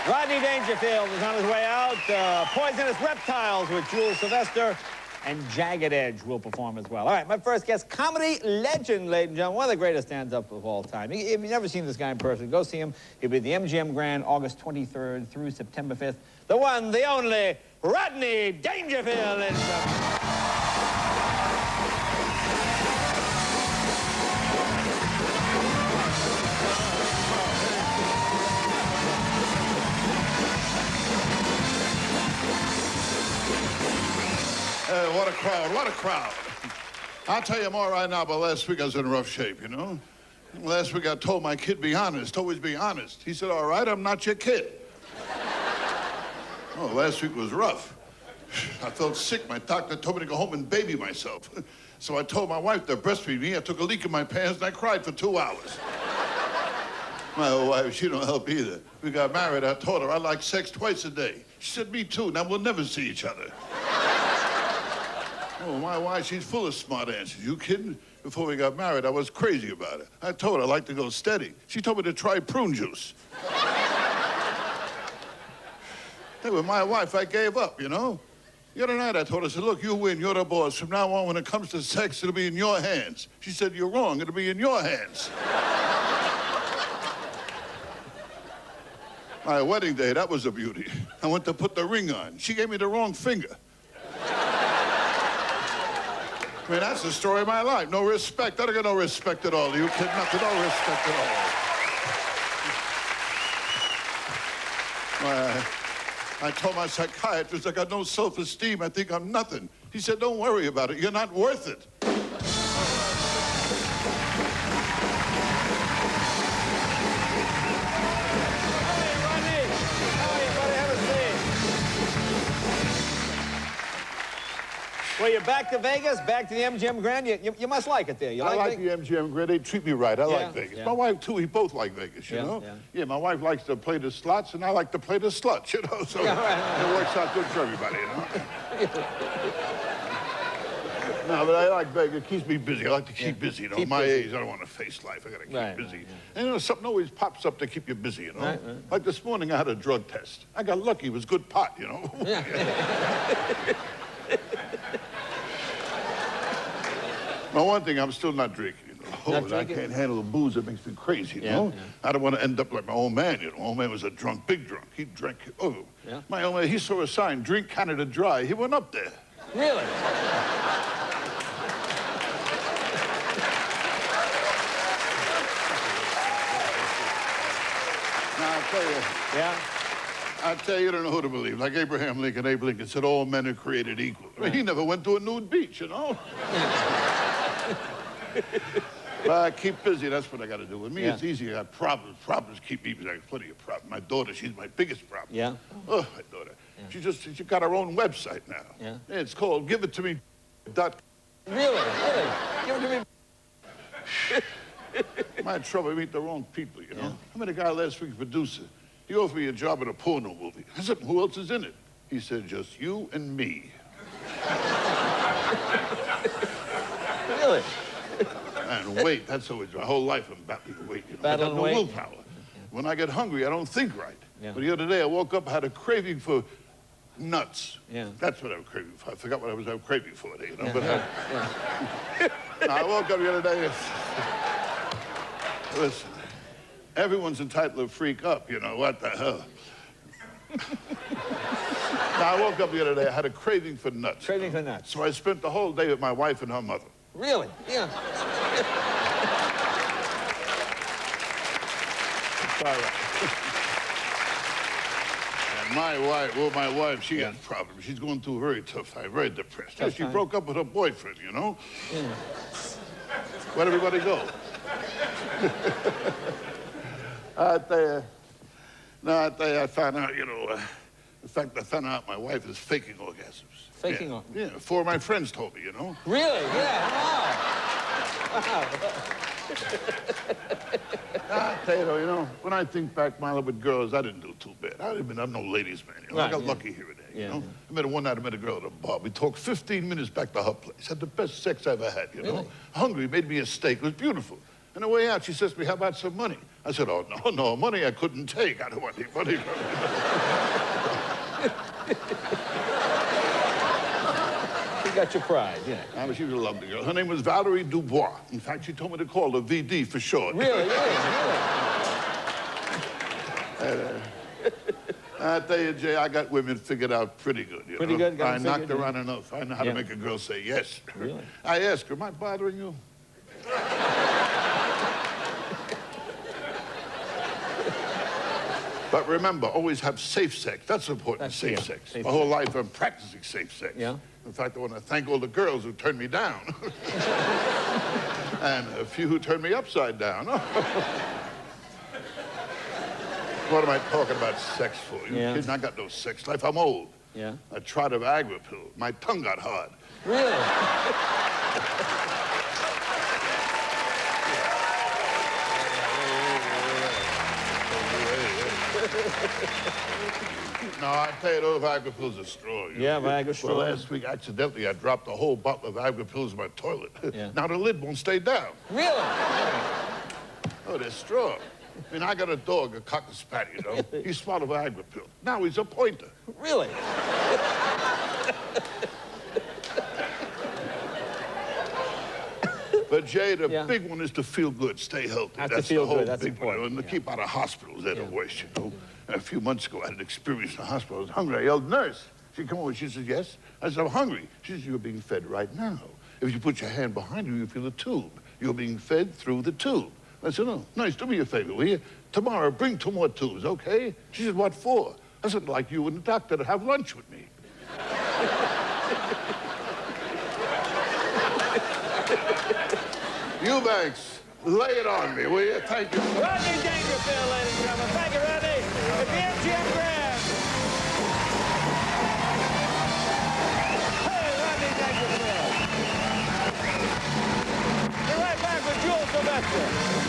Rodney Dangerfield is on his way out. Poisonous Reptiles with Jules Sylvester. And Jagged Edge will perform as well. All right, my first guest, comedy legend, ladies and gentlemen, one of the greatest stand-ups of all time. If you've never seen this guy in person, go see him. He'll be at the MGM Grand August 23rd through September 5th. The one, the only, Rodney Dangerfield. What a crowd, what a crowd. I'll tell you more right now, but last week I was in rough shape, you know? Last week I told my kid, be honest, always be honest. He said, all right, I'm not your kid. Oh, last week was rough. I felt sick. My doctor told me to go home and baby myself. So I told my wife to breastfeed me. I took a leak in my pants and I cried for 2 hours. My old wife, she don't help either. We got married, I told her I like sex twice a day. She said, me too, now we'll never see each other. Oh, my wife, she's full of smart answers. You kidding? Before we got married, I was crazy about it. I told her I like to go steady. She told me to try prune juice. Hey, with my wife, I gave up, you know? The other night, I told her, I said, look, you win, you're the boss. From now on, when it comes to sex, it'll be in your hands. She said, you're wrong, it'll be in your hands. My wedding day, that was a beauty. I went to put the ring on. She gave me the wrong finger. I mean, that's the story of my life. No respect. I don't get no respect at all. You kid, nothing, no respect at all. I told my psychiatrist I got no self-esteem. I think I'm nothing. He said, don't worry about it. You're not worth it. Well, you're back to Vegas, back to the MGM Grand. You must like it there. You I like the MGM Grand. They treat me right. I like Vegas. Yeah. My wife, too, we both like Vegas, you know? Yeah, my wife likes to play the slots, and I like to play the sluts, you know? So it works out good for everybody, you know? No, but I like Vegas. It keeps me busy. I like to keep busy, you know? At my age, I don't want to face life. I got to keep busy. And, you know, something always pops up to keep you busy, you know? Like this morning, I had a drug test. I got lucky. It was good pot, you know? Now, one thing, I'm still not drinking, you know? I can't handle the booze. It makes me crazy, you know? I don't want to end up like my old man, you know? Old man was a drunk, big drunk. He drank, my old man, he saw a sign, drink Canada Dry. He went up there. Really? Now, I'll tell you. I tell you, you don't know who to believe. Like Abraham Lincoln, Abe Lincoln said, all men are created equal. I mean, he never went to a nude beach, you know? Keep busy, that's what I got to do. With me, it's easy. I got problems. Problems keep me busy. I got plenty of problems. My daughter, she's my biggest problem. Yeah? Oh, my daughter. She got her own website now. Yeah? It's called giveittome.com. Really? Give it to me. My trouble, I meet the wrong people, you know? I met a guy last week, producer. He offered me a job in a porno movie. I said, who else is in it? He said, just you and me. Really? And weight, that's always my whole life I'm battling weight. You know? Battling I got no weight? willpower. When I get hungry, I don't think right. Yeah. But the other day, I woke up, I had a craving for nuts. Yeah. That's what I was craving for. I forgot what I was craving for, you know? But I woke up the other day. Listen, everyone's entitled to freak up, you know, what the hell? Now, I woke up the other day, I had a craving for nuts. Craving for nuts. So I spent the whole day with my wife and her mother. Really? Yeah. It's all right. And my wife, she has problems. She's going through a very tough time, very depressed. She broke up with her boyfriend, you know? Yeah. Where'd everybody go? I found out, you know, in fact, I found out my wife is faking orgasms. Faking orgasms? Yeah, 4 of my friends told me, you know. Really? Yeah, wow. I tell you, when I think back, Milo, with girls, I didn't do too bad. I'm no ladies' man, you know. I got lucky here and there, you know. I met one night, I met a girl at a bar. We talked 15 minutes back to her place. Had the best sex I ever had, you know. Hungry, made me a steak. It was beautiful. On the way out, she says to me, how about some money? I said, oh, no, money I couldn't take. I don't want any money from you. You got your pride, yeah. She was a lovely girl. Her name was Valerie Dubois. In fact, she told me to call her VD for short. Really? I tell you, Jay, I got women figured out pretty good. You Pretty know? good? Got I them knocked figured, around enough. I know how to make a girl say yes. Really? I asked her, am I bothering you? But remember, always have safe sex. That's important, That's safe yeah, sex. safe My whole sex. life I'm practicing safe sex. Yeah? In fact, I want to thank all the girls who turned me down. And a few who turned me upside down. What am I talking about sex for? You kidding? I got no sex life. I'm old. Yeah? I tried a Viagra pill. My tongue got hard. Really? No, I tell you, those Viagra pills are strong. Yeah, Viagra strong. Well, last week, accidentally, I dropped a whole bottle of Viagra pills in my toilet. Yeah. Now the lid won't stay down. Really? Oh, they're strong. I mean, I got a dog, a cocker spaniel, you know. He swallowed a Viagra pill. Now he's a pointer. Really? But, Jay, the big one is to feel good, stay healthy. Have to That's feel the whole good, that's big important. one. And to keep out of hospitals, they're the worst, you know. A few months ago, I had an experience in the hospital. I was hungry. I yelled, nurse. She come over. She says, yes. I said, I'm hungry. She says, you're being fed right now. If you put your hand behind you, you feel a tube. You're being fed through the tube. I said, no, nice, do me a favor, will you? Tomorrow, bring 2 more tubes, okay? She said, what for? I said, like you and the doctor to have lunch with me. Eubanks, lay it on me, will you? Thank you. Rodney Dangerfield, ladies and gentlemen. Thank you, Rodney. At the MGM Grand. Hey, Rodney Dangerfield. Be right back with Jules Sylvester.